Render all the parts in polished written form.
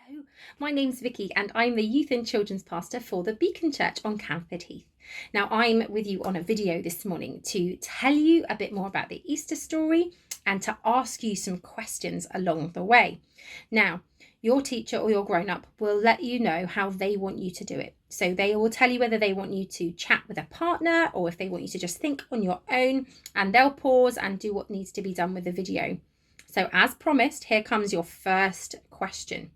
Hello, my name's Vicky and I'm the Youth and Children's Pastor for the Beacon Church on Canford, Heath. Now I'm with you on a video this morning to tell you a bit more about the Easter story and to ask you some questions along the way. Now, your teacher or your grown-up will let you know how they want you to do it. So they will tell you whether they want you to chat with a partner or if they want you to just think on your own, and they'll pause and do what needs to be done with the video. So as promised, here comes your first question.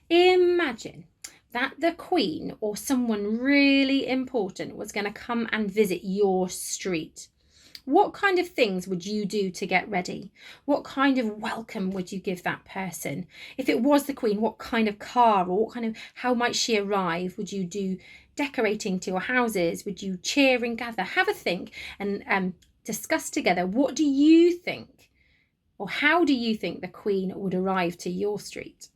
Imagine that the Queen or someone really important was going to come and visit your street. What kind of things would you do to get ready? What kind of welcome would you give that person? If it was the Queen, what kind of car or how might she arrive? Would you do decorating to your houses? Would you cheer and gather? Have a think and discuss together. What do you think, or how do you think the Queen would arrive to your street?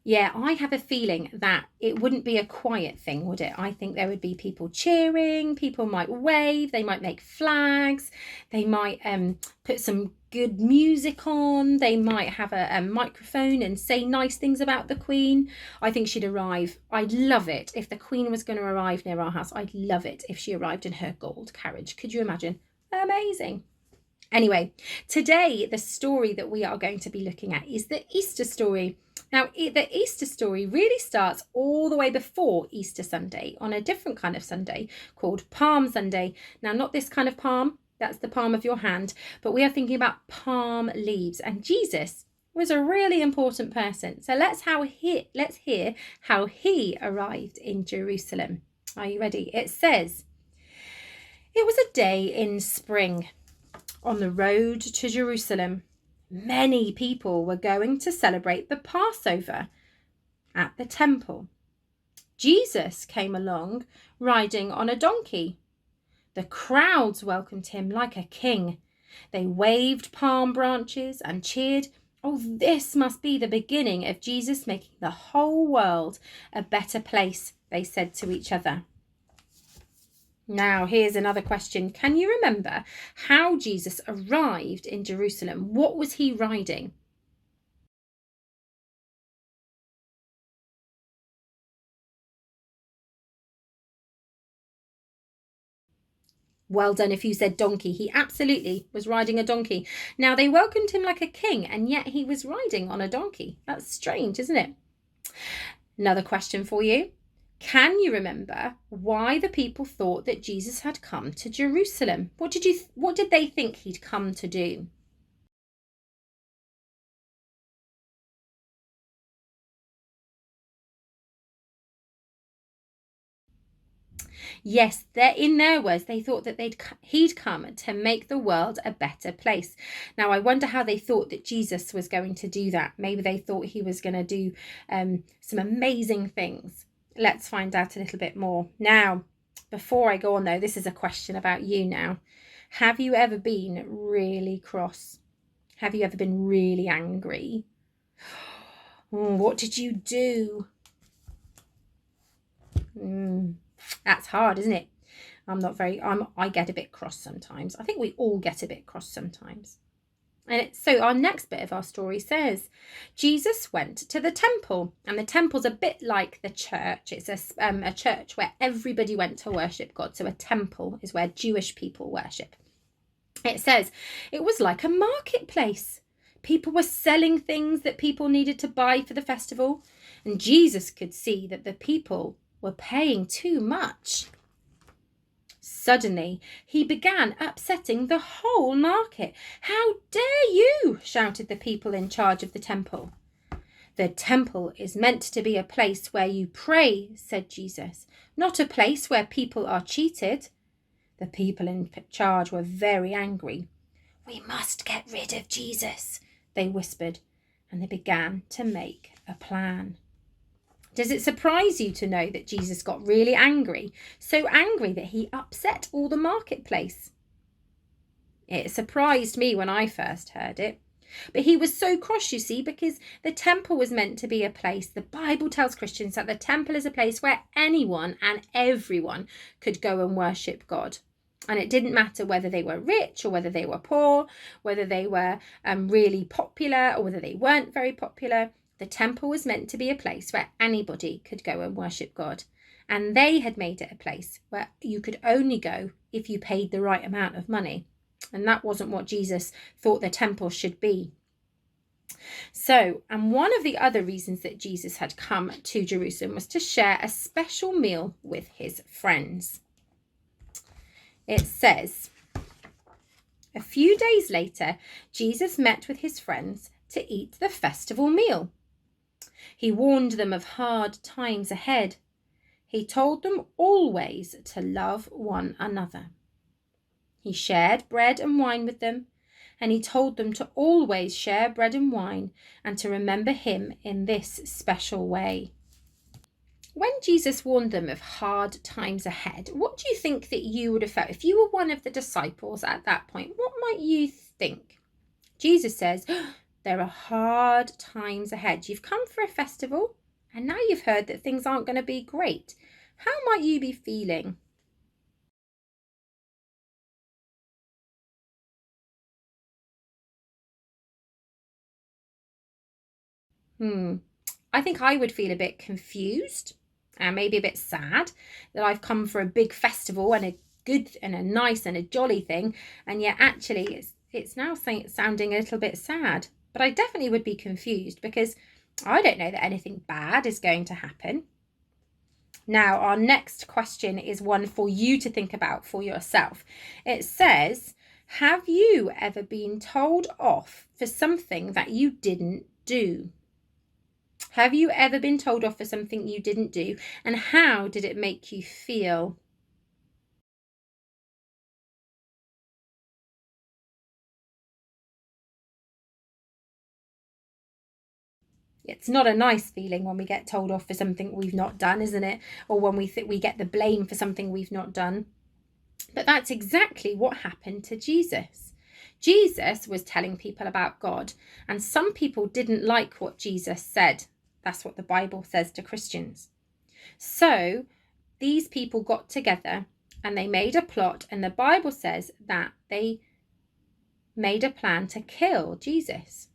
Yeah, I have a feeling that it wouldn't be a quiet thing, would it? I think there would be people cheering, people might wave, they might make flags, they might put some good music on, they might have a microphone and say nice things about the Queen. I think she'd arrive. I'd love it if the Queen was going to arrive near our house. I'd love it if she arrived in her gold carriage. Could you imagine? Amazing. Anyway, today the story that we are going to be looking at is the Easter story. Now, the Easter story really starts all the way before Easter Sunday on a different kind of Sunday called Palm Sunday. Now, not this kind of palm, that's the palm of your hand, but we are thinking about palm leaves. And Jesus was a really important person. So let's hear how he arrived in Jerusalem. Are you ready? It says, "It was a day in spring. On the road to Jerusalem, many people were going to celebrate the Passover at the temple. Jesus came along riding on a donkey. The crowds welcomed him like a king. They waved palm branches and cheered. Oh, this must be the beginning of Jesus making the whole world a better place," they said to each other. Now, here's another question. Can you remember how Jesus arrived in Jerusalem? What was he riding? Well done if you said donkey. He absolutely was riding a donkey. Now, they welcomed him like a king, and yet he was riding on a donkey. That's strange, isn't it? Another question for you. Can you remember why the people thought that Jesus had come to Jerusalem? What did they think he'd come to do? Yes, in their words, they thought that he'd come to make the world a better place. Now, I wonder how they thought that Jesus was going to do that. Maybe they thought he was going to do some amazing things. Let's find out a little bit more. Now, before I go on though, this is a question about you now. Have you ever been really cross? Have you ever been really angry? What did you do? That's hard, isn't it? I get a bit cross sometimes. I think we all get a bit cross sometimes. And so our next bit of our story says, Jesus went to the temple, and the temple's a bit like the church. It's a church where everybody went to worship God. So a temple is where Jewish people worship. It says it was like a marketplace. People were selling things that people needed to buy for the festival, and Jesus could see that the people were paying too much. Suddenly, he began upsetting the whole market. "How dare you!" shouted the people in charge of the temple. "The temple is meant to be a place where you pray," said Jesus, "not a place where people are cheated." The people in charge were very angry. "We must get rid of Jesus," they whispered, and they began to make a plan. Does it surprise you to know that Jesus got really angry? So angry that he upset all the marketplace? It surprised me when I first heard it. But he was so cross, you see, because the temple was meant to be a place. The Bible tells Christians that the temple is a place where anyone and everyone could go and worship God. And it didn't matter whether they were rich or whether they were poor, whether they were really popular or whether they weren't very popular. The temple was meant to be a place where anybody could go and worship God. And they had made it a place where you could only go if you paid the right amount of money. And that wasn't what Jesus thought the temple should be. So, and one of the other reasons that Jesus had come to Jerusalem was to share a special meal with his friends. It says, a few days later, Jesus met with his friends to eat the festival meal. He warned them of hard times ahead. He told them always to love one another. He shared bread and wine with them, and he told them to always share bread and wine and to remember him in this special way. When Jesus warned them of hard times ahead, what do you think that you would have felt? If you were one of the disciples at that point, what might you think? Jesus says, there are hard times ahead. You've come for a festival, and now you've heard that things aren't going to be great. How might you be feeling? I think I would feel a bit confused and maybe a bit sad that I've come for a big festival and a good and a nice and a jolly thing, and yet actually it's now sounding a little bit sad. But I definitely would be confused because I don't know that anything bad is going to happen. Now, our next question is one for you to think about for yourself. It says, have you ever been told off for something that you didn't do? Have you ever been told off for something you didn't do, and how did it make you feel? It's not a nice feeling when we get told off for something we've not done, isn't it? Or when we think we get the blame for something we've not done. But that's exactly what happened to Jesus. Jesus was telling people about God, and some people didn't like what Jesus said. That's what the Bible says to Christians. So these people got together and they made a plot, and the Bible says that they made a plan to kill Jesus.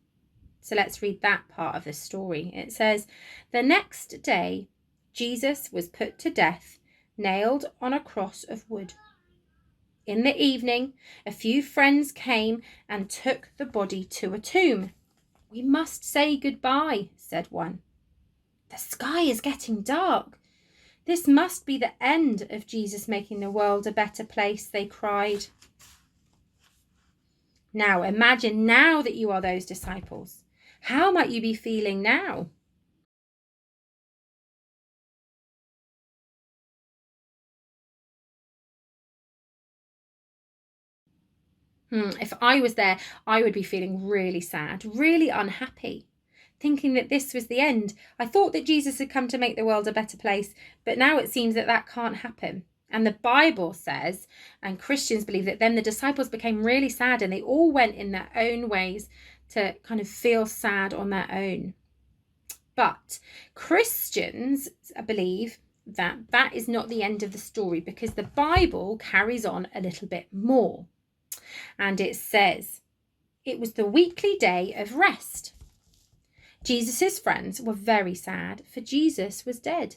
So let's read that part of the story. It says, the next day, Jesus was put to death, nailed on a cross of wood. In the evening, a few friends came and took the body to a tomb. We must say goodbye, said one. The sky is getting dark. This must be the end of Jesus making the world a better place, they cried. Now, imagine now that you are those disciples. How might you be feeling now? If I was there, I would be feeling really sad, really unhappy, thinking that this was the end. I thought that Jesus had come to make the world a better place, but now it seems that that can't happen. And the Bible says, and Christians believe, that then the disciples became really sad and they all went in their own ways to kind of feel sad on their own. But Christians believe that that is not the end of the story, because the Bible carries on a little bit more. And it says, it was the weekly day of rest. Jesus' friends were very sad, for Jesus was dead.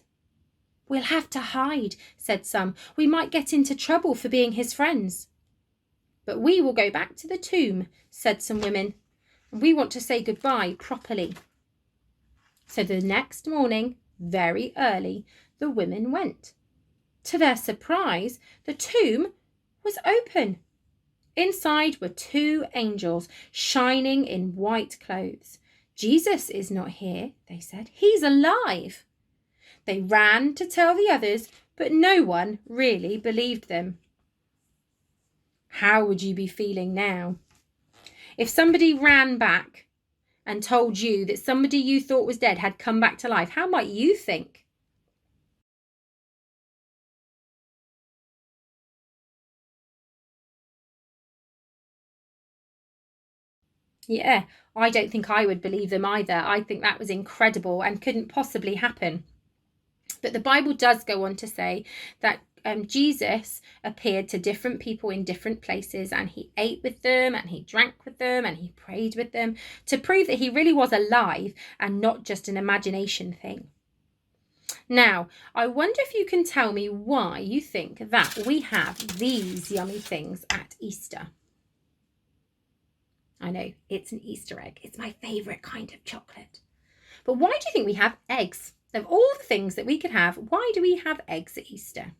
We'll have to hide, said some. We might get into trouble for being his friends. But we will go back to the tomb, said some women. And we want to say goodbye properly. So the next morning, very early, the women went. To their surprise, the tomb was open. Inside were two angels, shining in white clothes. Jesus is not here, they said. He's alive. They ran to tell the others, but no one really believed them. How would you be feeling now? If somebody ran back and told you that somebody you thought was dead had come back to life, how might you think? Yeah, I don't think I would believe them either. I think that was incredible and couldn't possibly happen. But the Bible does go on to say that Jesus appeared to different people in different places, and he ate with them and he drank with them and he prayed with them to prove that he really was alive and not just an imagination thing. Now, I wonder if you can tell me why you think that we have these yummy things at Easter. I know, it's an Easter egg. It's my favourite kind of chocolate. But why do you think we have eggs? Of all the things that we could have, why do we have eggs at Easter?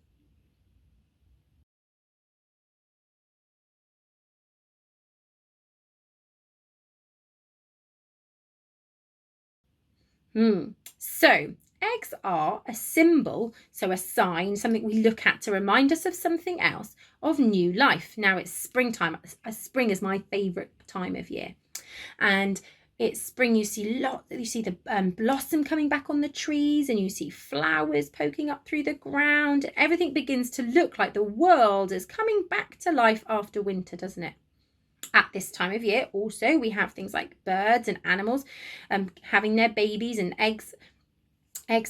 So eggs are a symbol, so a sign, something we look at to remind us of something else, of new life. Now it's springtime. Spring is my favourite time of year. And it's spring, you see the blossom coming back on the trees, and you see flowers poking up through the ground. Everything begins to look like the world is coming back to life after winter, doesn't it? At this time of year also we have things like birds and animals having their babies, and eggs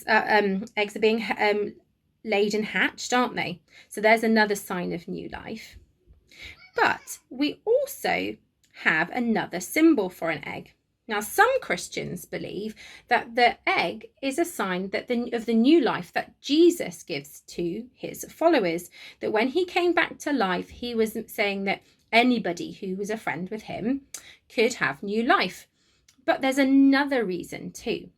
are being laid and hatched, aren't they? So there's another sign of new life. But we also have another symbol for an egg. Now, some Christians believe that the egg is a sign that of the new life that Jesus gives to his followers. That when he came back to life, he was saying that anybody who was a friend with him could have new life. But there's another reason too.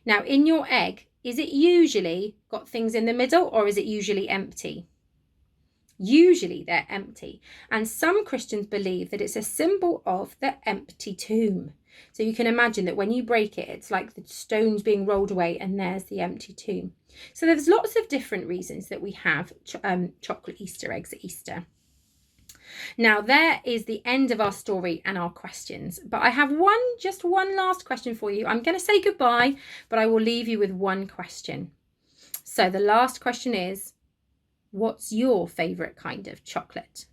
Now, in your egg, is it usually got things in the middle, or is it usually empty? Usually they're empty. And some Christians believe that it's a symbol of the empty tomb. So you can imagine that when you break it, it's like the stones being rolled away and there's the empty tomb. So there's lots of different reasons that we have chocolate Easter eggs at Easter. Now there is the end of our story and our questions, but I have just one last question for you. I'm going to say goodbye, but I will leave you with one question. So the last question is, what's your favourite kind of chocolate?